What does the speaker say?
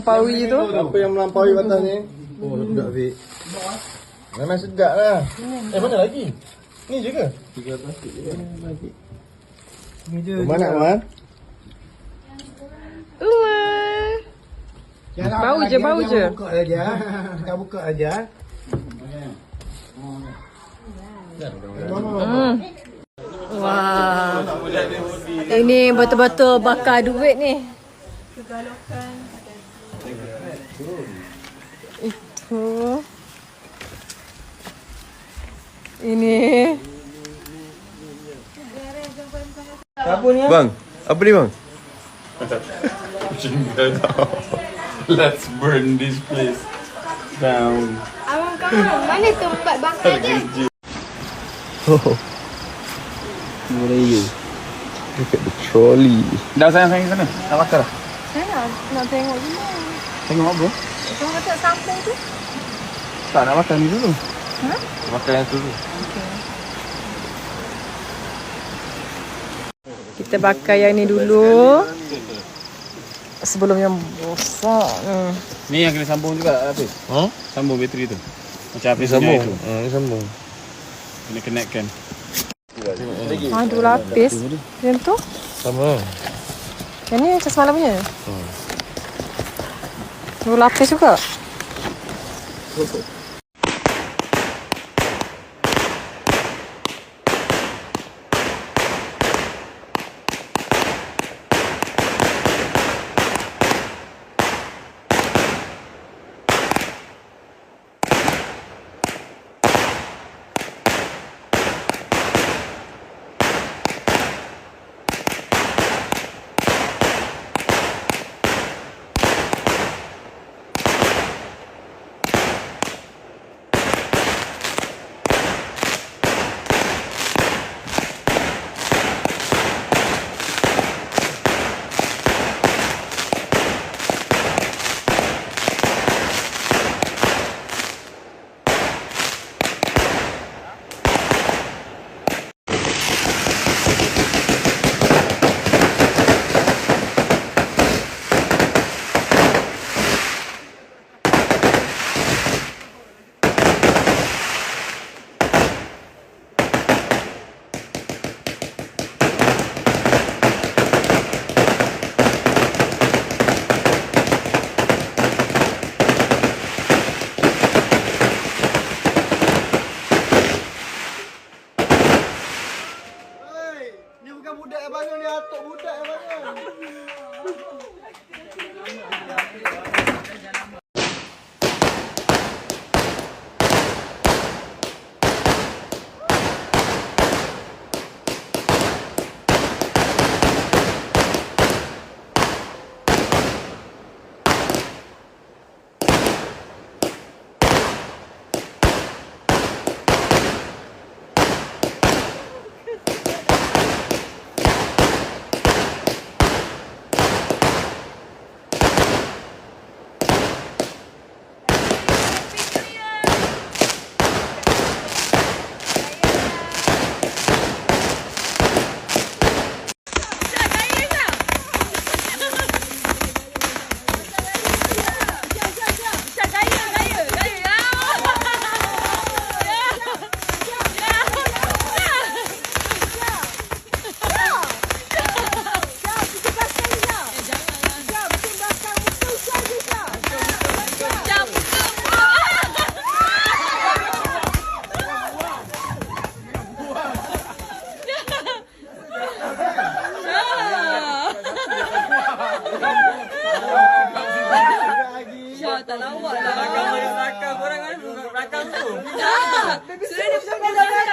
Melampaui tu. Apa yang melampaui batas ni? Oh, sedap Fik. Memang sedap lah. Mana lagi? Ni je ke? 3 plastik je kan? Ni je. Mana nak Man? Bau je, bau je. Buka aja. Kita buka aja. Wah. Ini betul-betul bakar duit ni. Itu. Ini. Bang, apa ni bang? Jingle tau. Let's burn this place down. Abang kamu, mana tempat bakar dia? Oh. Melayu. Look at the trolley. Dah sayang sana. Nak bakar dah. Saya nak tengok dulu. Tengok apa? Kau kata sampung tu? Tak nak makan ni dulu. Ha? Makan yang tu dulu. Kita bakar yang ni dulu. Sebelum yang rosak. Ni yang kena sambung juga Hafiz. Ha? Sambung bateri tu. Macam Hafiz Sambung. punya itu. Ni sambung. Kena connectkan. Dua lapis. Yang tu? Sama. Yang ni macam semalam punya? Dua lapis juga? Tak lawak lah. Belakang korang kan belakang tu. Tak. Sudah dia pasang belakang.